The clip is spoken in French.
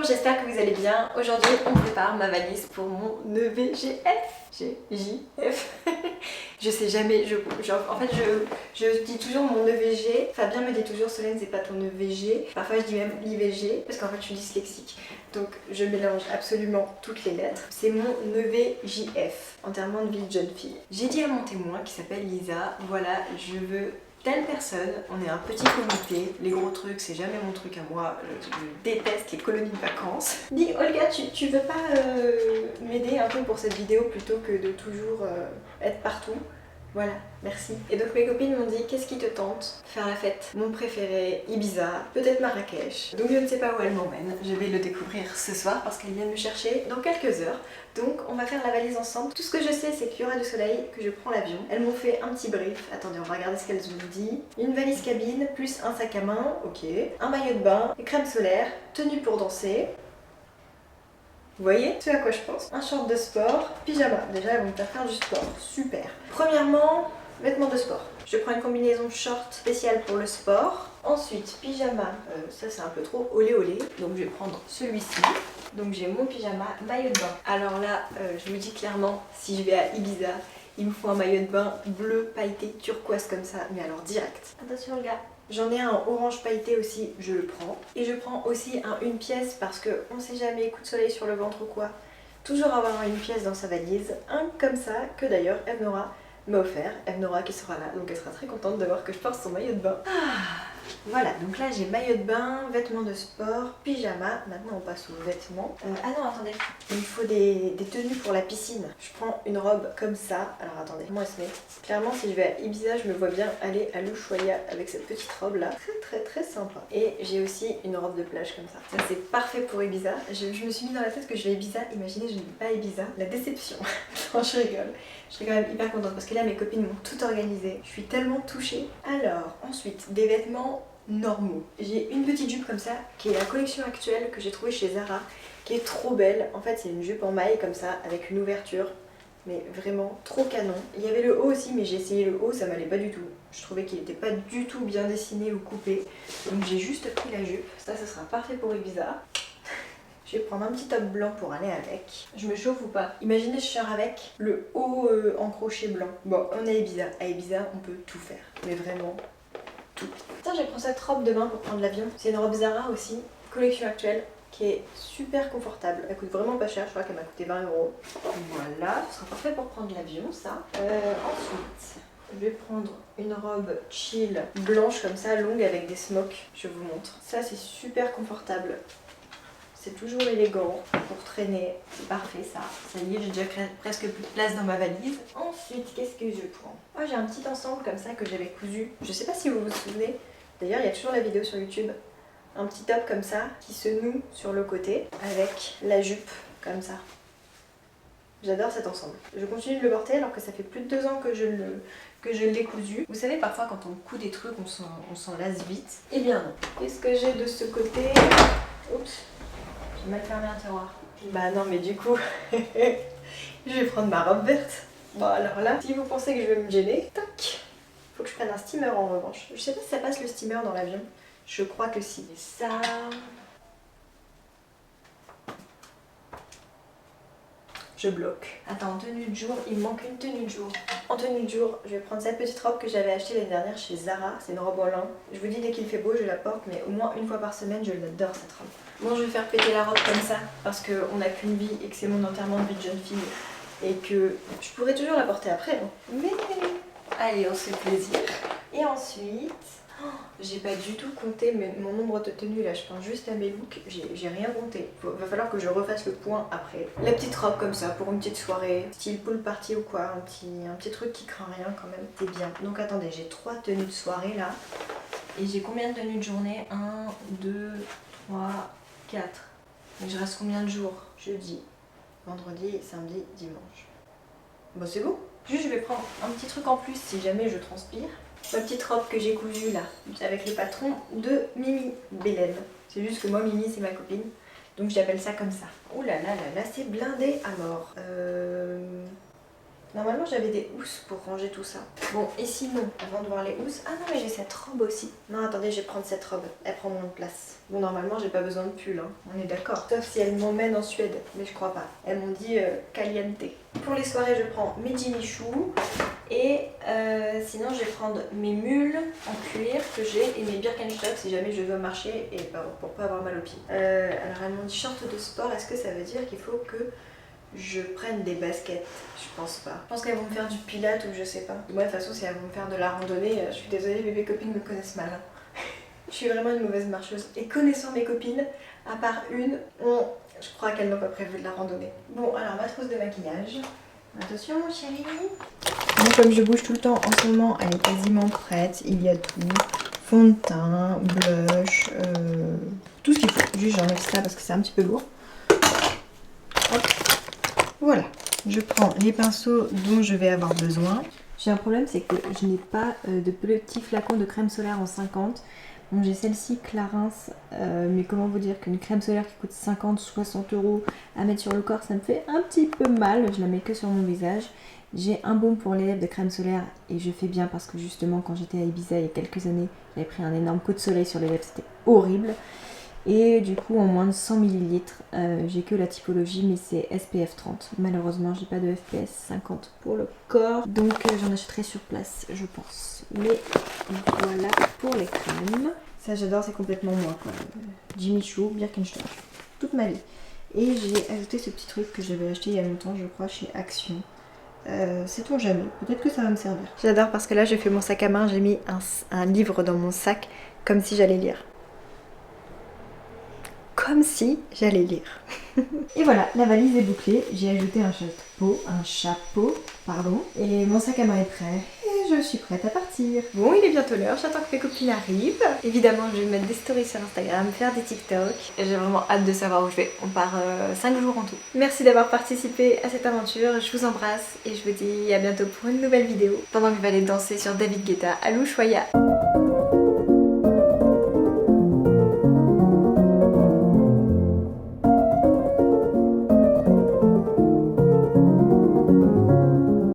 j'espère que vous allez bien. Aujourd'hui, on prépare ma valise pour mon EVGF. JF. Je sais jamais, en fait je dis toujours mon EVG. Fabien me dit toujours Solène, c'est pas ton EVG. Parfois je dis même l'IVG parce qu'en fait je suis dyslexique. Donc je mélange absolument toutes les lettres. C'est mon EVJF, enterrement de vie de jeune fille. J'ai dit à mon témoin qui s'appelle Lisa, voilà, je veux telle personne, on est un petit comité, les gros trucs c'est jamais mon truc à moi, je déteste les colonies de vacances. Dis Olga, tu veux pas m'aider un peu pour cette vidéo plutôt que de toujours être partout? Voilà, merci. Et donc mes copines m'ont dit qu'est-ce qui te tente? Faire la fête. Mon préféré, Ibiza, peut-être Marrakech. Donc je ne sais pas où elle m'emmène. Je vais le découvrir ce soir parce qu'elle vient me chercher dans quelques heures. Donc on va faire la valise ensemble. Tout ce que je sais c'est qu'il y aura du soleil, que je prends l'avion. Elles m'ont fait un petit brief. Attendez, on va regarder ce qu'elles ont dit. Une valise cabine, plus un sac à main, ok. Un maillot de bain, crème solaire, tenue pour danser. Vous voyez ce à quoi je pense? Un short de sport, pyjama. Déjà, elles vont me faire du sport. Super. Premièrement, vêtements de sport. Je prends une combinaison short spéciale pour le sport. Ensuite, pyjama. Ça, c'est un peu trop olé olé. Donc, je vais prendre celui-ci. Donc, j'ai mon pyjama, maillot de bain. Alors là, je me dis clairement, si je vais à Ibiza, il me faut un maillot de bain bleu, pailleté, turquoise comme ça. Mais alors, direct. Attention, le gars. J'en ai un orange pailleté aussi, je le prends. Et je prends aussi un une pièce parce que on sait jamais, coup de soleil sur le ventre ou quoi. Toujours avoir une pièce dans sa valise. Un comme ça, que d'ailleurs Evnora m'a offert. Evnora qui sera là, donc elle sera très contente de voir que je porte son maillot de bain. Voilà, donc là j'ai maillot de bain, vêtements de sport, pyjama. Maintenant on passe aux vêtements. Ah non, attendez, il me faut des tenues pour la piscine. Je prends une robe comme ça. Alors attendez, comment elle se met? Clairement, si je vais à Ibiza, je me vois bien aller à l'Ushuaïa avec cette petite robe là. Très sympa. Et j'ai aussi une robe de plage comme ça. Ça c'est parfait pour Ibiza. Je me suis mis dans la tête que je vais à Ibiza. Imaginez, je ne vais pas à Ibiza. La déception. Non, je rigole. Je serais quand même hyper contente parce que là mes copines m'ont tout organisé. Je suis tellement touchée. Alors, ensuite, des vêtements normaux. J'ai une petite jupe comme ça qui est la collection actuelle que j'ai trouvée chez Zara, qui est trop belle. En fait, c'est une jupe en maille comme ça avec une ouverture. Mais vraiment trop canon. Il y avait le haut aussi, mais j'ai essayé le haut, ça m'allait pas du tout. Je trouvais qu'il n'était pas du tout bien dessiné ou coupé. Donc j'ai juste pris la jupe. Ça, ce sera parfait pour Ibiza. Je vais prendre un petit top blanc pour aller avec. Je me chauffe ou pas? Imaginez, je sors avec le haut en crochet blanc. Bon, on est à Ibiza. À Ibiza, on peut tout faire. Mais vraiment, tout. Tiens, j'ai pris cette robe de bain pour prendre l'avion. C'est une robe Zara aussi, collection actuelle, qui est super confortable. Elle coûte vraiment pas cher, je crois qu'elle m'a coûté 20 €. Voilà, ce sera parfait pour prendre l'avion, ça. Ensuite, je vais prendre une robe chill, blanche comme ça, longue avec des smocks. Je vous montre. Ça, c'est super confortable. C'est toujours élégant pour traîner, c'est parfait ça. Ça y est, j'ai déjà presque plus de place dans ma valise. Ensuite, qu'est-ce que je prends? Oh, j'ai un petit ensemble comme ça que j'avais cousu. Je sais pas si vous vous souvenez, d'ailleurs il y a toujours la vidéo sur YouTube. Un petit top comme ça qui se noue sur le côté avec la jupe comme ça. J'adore cet ensemble. Je continue de le porter alors que ça fait plus de 2 ans que je l'ai cousu. Vous savez, parfois quand on coud des trucs, on s'en lasse vite. Eh bien non. Qu'est-ce que j'ai de ce côté? Oups. J'ai mal fermé un tiroir. Bah non, mais du coup, je vais prendre ma robe verte. Bon, alors là, si vous pensez que je vais me gêner, tac. Faut que je prenne un steamer en revanche. Je sais pas si ça passe le steamer dans l'avion. Je crois que si. Et ça... Je bloque. Attends, en tenue de jour, il me manque une tenue de jour. En tenue de jour, je vais prendre cette petite robe que j'avais achetée l'année dernière chez Zara. C'est une robe en lin. Je vous dis, dès qu'il fait beau, je la porte, mais au moins une fois par semaine, je l'adore cette robe. Bon, je vais faire péter la robe comme ça, parce qu'on n'a qu'une vie et que c'est mon enterrement de vie de jeune fille. Et que je pourrais toujours la porter après. Hein. Mais allez, on se fait plaisir. Et ensuite... J'ai pas du tout compté mon nombre de tenues là, je pense juste à mes looks, j'ai rien compté. Va falloir que je refasse le point après. La petite robe comme ça pour une petite soirée, style pool party ou quoi, un petit truc qui craint rien quand même, c'est bien. Donc attendez, j'ai 3 tenues de soirée là. Et j'ai combien de tenues de journée? 1, 2, 3, 4. Donc je reste combien de jours? Jeudi, vendredi, samedi, dimanche. Bon c'est bon. Juste je vais prendre un petit truc en plus si jamais je transpire. Ma petite robe que j'ai cousue là, avec les patrons de Mimi Bélène. C'est juste que moi, Mimi, c'est ma copine. Donc j'appelle ça comme ça. Ouh là là là là, c'est blindé à mort. Normalement j'avais des housses pour ranger tout ça. Bon, et sinon, avant de voir les housses... Ah non mais j'ai cette robe aussi. Non attendez, je vais prendre cette robe, elle prend moins de place. Bon normalement j'ai pas besoin de pull, hein. On est d'accord. Sauf si elles m'emmènent en Suède, mais je crois pas. Elles m'ont dit caliente. Pour les soirées je prends mes Jimmy Choo. Et sinon je vais prendre mes mules en cuir que j'ai et mes Birkenstock si jamais je veux marcher et pour pas avoir mal aux pieds. Alors elles m'ont dit short de sport, est-ce que ça veut dire qu'il faut que je prenne des baskets? Je pense pas. Je pense qu'elles vont me faire du pilates ou je sais pas. Moi de toute façon si elles vont me faire de la randonnée, je suis désolée, mes copines me connaissent mal. Hein. Je suis vraiment une mauvaise marcheuse. Et connaissant mes copines, à part une, je crois qu'elles n'ont pas prévu de la randonnée. Bon alors ma trousse de maquillage. Attention mon chéri. Bon, comme je bouge tout le temps en ce moment, elle est quasiment prête. Il y a tout. Fond de teint, blush, tout ce qu'il faut. Juste j'enlève ça parce que c'est un petit peu lourd. Hop. Voilà. Je prends les pinceaux dont je vais avoir besoin. J'ai un problème, c'est que je n'ai pas de petits flacons de crème solaire en 50. Bon, j'ai celle-ci Clarins, mais comment vous dire qu'une crème solaire qui coûte 50-60 € à mettre sur le corps, ça me fait un petit peu mal. Je la mets que sur mon visage. J'ai un baume pour les lèvres de crème solaire et je fais bien parce que justement quand j'étais à Ibiza il y a quelques années, j'avais pris un énorme coup de soleil sur les lèvres, c'était horrible. Et du coup en moins de 100 ml, j'ai que la typologie mais c'est SPF 30. Malheureusement j'ai pas de FPS 50 pour le corps, donc j'en achèterai sur place je pense. Mais voilà pour les crèmes. Ça j'adore, c'est complètement moi quoi. Jimmy Choo, Birkenstock, toute ma vie. Et j'ai ajouté ce petit truc que j'avais acheté il y a longtemps je crois chez Action. Sait-on jamais, peut-être que ça va me servir. J'adore parce que là j'ai fait mon sac à main, j'ai mis un livre dans mon sac comme si j'allais lire. Comme si j'allais lire. Et voilà, la valise est bouclée, j'ai ajouté un chapeau, et mon sac à main est prêt. Et je suis prête à partir. Bon, il est bientôt l'heure, j'attends que mes copines arrivent. Évidemment, je vais mettre des stories sur Instagram, faire des TikTok. Et j'ai vraiment hâte de savoir où je vais. On part 5 jours en tout. Merci d'avoir participé à cette aventure, je vous embrasse et je vous dis à bientôt pour une nouvelle vidéo. Pendant que je vais aller danser sur David Guetta à l'Ushuaïa.